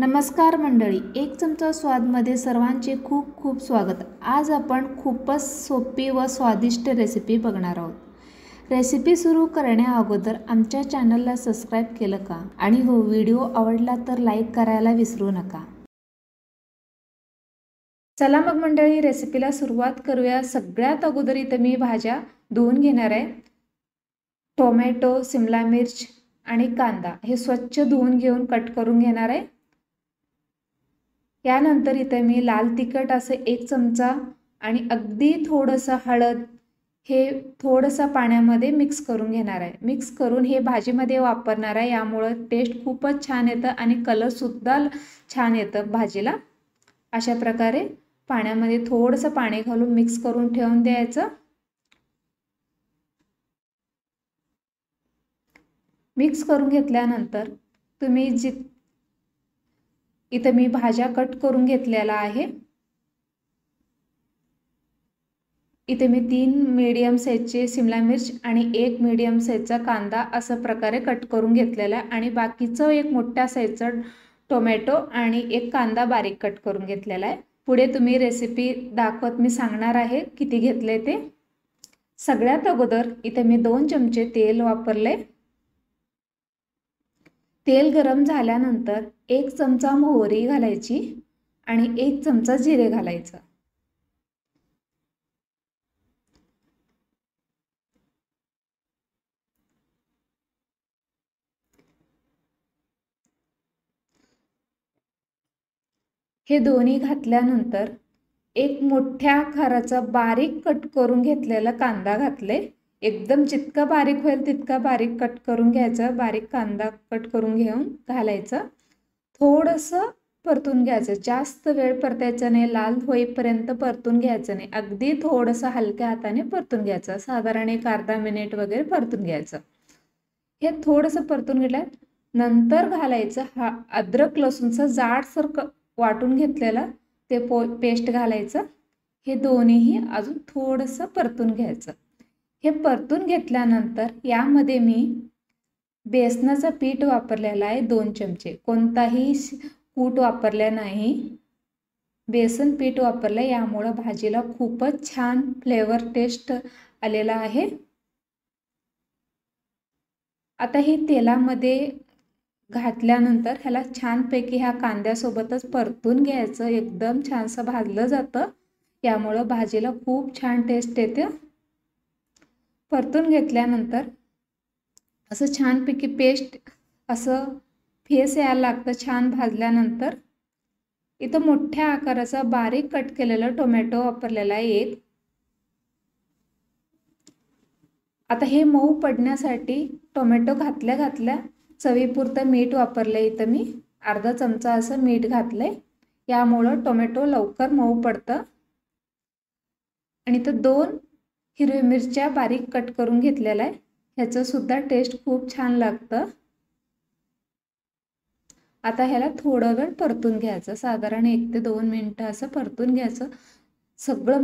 नमस्कार मंडळी, एक चमचा स्वादमध्ये सर्वांचे खूप खूप स्वागत। आज आपण खूपच सोपी व स्वादिष्ट रेसिपी बघणार आहोत। रेसिपी सुरू करण्या अगोदर आमच्या चॅनलला सबस्क्राइब केलं का? आणि हो, व्हिडिओ आवडला तर लाईक करायला विसरू नका। चला मग मंडळी, रेसिपीला सुरुवात करूया। सगळ्यात अगोदर इथं मी भाज्या धुवून घेणार आहे। टोमॅटो, शिमला मिर्च आणि कांदा हे स्वच्छ धुवून घेऊन कट करून घेणार आहे। यानंतर इथे मी लाल तिखट असे 1 चमचा आणि अगदी थोडंसं हळद हे थोडंसं पाण्यामध्ये मिक्स करून घेणार आहे। मिक्स करून हे भाजीमध्ये वापरणार आहे, यामुळे टेस्ट खूपच छान येतं आणि कलर सुद्धा छान येतं भाजीला। अशा प्रकारे पाण्यामध्ये थोडंसं पाणी घालून मिक्स करून ठेवून द्यायचं। मिक्स करून घेतल्यानंतर तुम्ही इथे मी भाज्या कट करून घेतलेला आहे। इथे मी 3 मीडियम साइजचे शिमला मिर्च आणि 1 मीडियम साइजचा कांदा अशा प्रकारे कट करून घेतलेला आहे आणि बाकीचं एक मोठ्या साइजचा टोमॅटो आणि एक कांदा बारीक कट करून घेतलेला आहे। पुढे तुम्ही रेसिपी दाखवत मी सांगणार आहे किती घेतले ते। सगळ्यात अगोदर इथे मी 2 चमचे तेल वापरले। तेल गरम झाल्यानंतर 1 चमचा मोहरी घालायची आणि 1 चमचा जिरे घालायचं। हे दोन्ही घातल्यानंतर एक मोठ्या आकाराचा बारीक कट करून घेतलेला कांदा घातले। एकदम जितका बारीक होईल तितका बारीक कट करून घ्यायचा। बारीक कांदा कट करून घेऊन घालायचा। थोडंसं परतून घ्यायचं, जास्त वेळ परतायचं नाही, लाल होईपर्यंत परतून घ्यायचं नाही, अगदी थोडंसं हलक्या हाताने परतून घ्यायचं। साधारण एक अर्धा मिनिट वगैरे परतून घ्यायचं। हे थोडंसं परतून घेतलं नंतर घालायचं हा अद्रक लसूणचं जाडसर वाटून घेतलेला ते पेस्ट घालायचं। हे दोन्हीही अजून थोडंसं परतून घ्यायचं। हे परतून घेतल्यानंतर यामध्ये मी बेसनाचं पीठ वापरलेलं आहे 2 चमचे, कोणताही कूट वापरले नाही, बेसन पीठ वापरले, यामुळे भाजीला खूपच छान फ्लेवर टेस्ट आलेला आहे। आता हे तेलामध्ये घातल्यानंतर ह्याला छानपैकी ह्या कांद्यासोबतच परतून घ्यायचं। एकदम छानसं भाजलं जातं, यामुळे भाजीला खूप छान टेस्ट येते। परतून घेतल्यानंतर असं छानपैकी पेस्ट असं फेस यायला लागतं छान भाजल्यानंतर। इथं मोठ्या आकाराचा बारीक कट केलेला टोमॅटो वापरलेला आहे एक। आता हे मऊ पडण्यासाठी टोमॅटो घातल्या चवीपुरतं मीठ वापरले। इथं मी अर्धा चमचा असं मीठ घातलंय, यामुळे टोमॅटो लवकर मऊ पडतं। आणि इथं 2 हिरवी मिरच्या बारीक कट करून घेतलेला आहे, ह्याचं सुद्धा टेस्ट खूप छान लागतं। आता ह्याला थोडा वेळ परतून घ्यायचं, साधारण 1 ते 2 मिनिटं असं परतून घ्यायचं। सगळं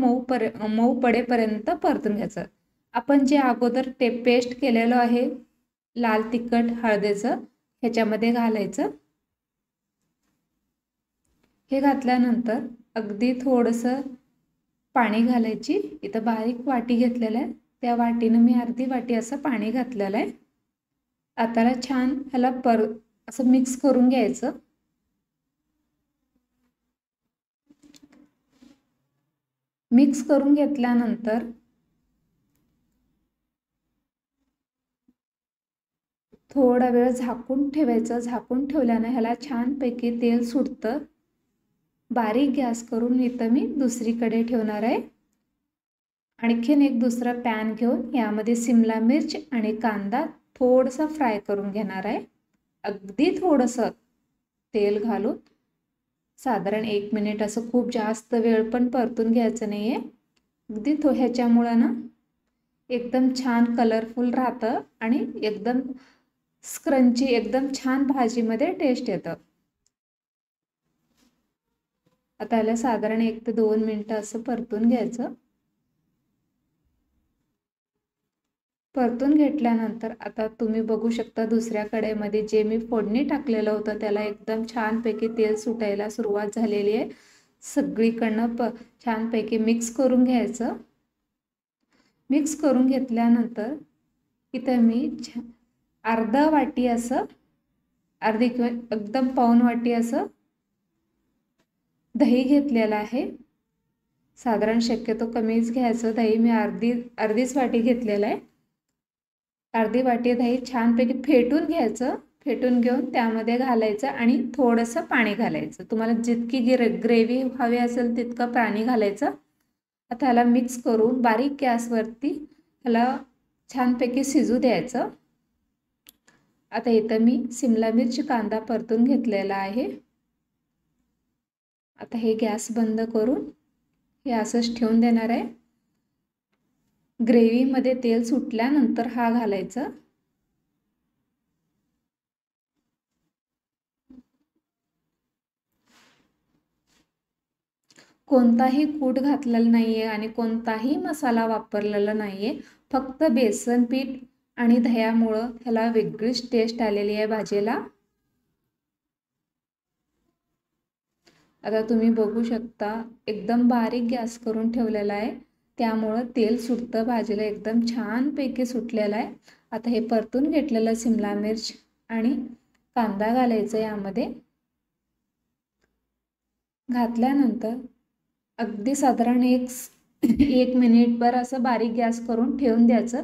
मऊ पडेपर्यंत परतून घ्यायचं। आपण जे अगोदर पेस्ट केलेलं आहे लाल तिखट हळदीचं, ह्याच्यामध्ये घालायचं। हे घातल्यानंतर अगदी थोडंसं पाणी घालायची। इथं बारीक वाटी घेतलेलं आहे, त्या वाटीनं मी अर्धी वाटी असं पाणी घातलेलं आहे। आता छान ह्याला असं मिक्स करून घ्यायचं। मिक्स करून घेतल्यानंतर थोडा वेळ झाकून ठेवायचं। झाकून ठेवल्याने ह्याला छानपैकी तेल सुटतं। बारीक गॅस करून इथं मी दुसरीकडे ठेवणार आहे। आणखीन एक दुसरा पॅन घेऊन यामध्ये शिमला मिर्च आणि कांदा थोडंसं फ्राय करून घेणार आहे। अगदी थोडंसं तेल घालून साधारण 1 मिनिट, असं खूप जास्त वेळ पण परतून घ्यायचं नाही आहे। अगदी ह्याच्यामुळं ना एकदम छान कलरफुल राहतं आणि एकदम स्क्रंची एकदम छान भाजीमध्ये टेस्ट येतं। आता याला साधारण 1 ते 2 मिनिटं असं परतून घ्यायचं। परतून घेतल्यानंतर आता तुम्ही बघू शकता दुसऱ्या कढईमध्ये जे मी फोडणी टाकलेलं होतं त्याला एकदम छानपैकी तेल सुटायला सुरुवात झालेली आहे. सगळीकडनं छानपैकी मिक्स करून घ्यायचं. मिक्स करून घेतल्यानंतर इथं मी अर्धा वाटी असं अर्धी किंवा एकदम पाऊण वाटी असं दही घेतलेलं आहे. साधारण शक्यतो कमीच घ्यायचं. दही मी अर्धीच वाटी घेतलेलं आहे. अर्धी वाटी दही छानपैकी फेटून घ्यायचं. फेटून घेऊन त्यामध्ये घालायचं आणि थोडंसं पाणी घालायचं. तुम्हाला जितकी ग्रेव्ही हवी असेल तितकं पाणी घालायचं. आता ह्याला मिक्स करून बारीक गॅसवरती ह्याला छानपैकी शिजू द्यायचं. आता इथं मी शिमला मिरची कांदा परतून घेतलेला आहे. आता हे गॅस बंद करून हे असंच ठेवून देणार आहे. ग्रेव्हीमध्ये तेल सुटल्यानंतर हा घालायचा. कोणताही कूट घातलेला नाहीये आणि कोणताही मसाला वापरलेला नाहीये. फक्त बेसन पीठ आणि दह्यामुळं ह्याला वेगळीच टेस्ट आलेली आहे भाजीला. आता तुम्ही बघू शकता एकदम बारीक गॅस करून ठेवलेला आहे. त्यामुळं तेल सुटतं भाजीला, एकदम छानपैकी सुटलेलं आहे. आता हे परतून घेतलेलं शिमला मिर्च आणि कांदा घालायचं यामध्ये. घातल्यानंतर अगदी साधारण एक मिनिटभर असं बारीक गॅस करून ठेवून द्यायचं.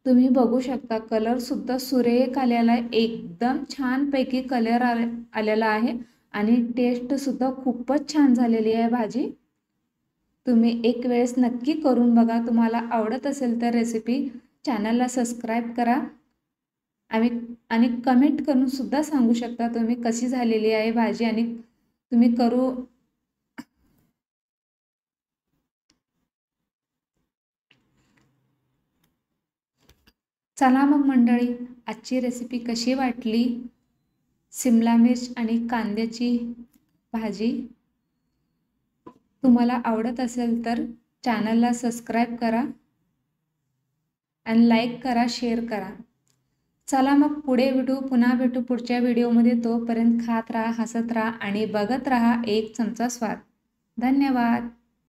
तुम्ही बघू शकता कलर सुद्धा सुरेख आलेला आहे. एकदम छानपैकी कलर आलेला आहे आणि टेस्ट सुद्धा खूपच छान झालेली आहे भाजी. तुम्ही एक वेळेस नक्की करून बघा. तुम्हाला आवडत असेल तर रेसिपी चॅनलला सबस्क्राईब करा. आणि कमेंट करून सुद्धा सांगू शकता तुम्ही कशी झालेली आहे भाजी आणि तुम्ही करू. चला मग मंडळी, आजची रेसिपी कशी वाटली? शिमला मिर्च आणि कांद्याची भाजी तुम्हाला आवडत असेल तर चॅनलला सबस्क्राईब करा आणि लाईक करा, शेअर करा. चला मग पुढे पुन्हा भेटू पुढच्या व्हिडिओमध्ये. तोपर्यंत खात राहा, हसत राहा आणि बघत राहा एक चमचा स्वाद. धन्यवाद.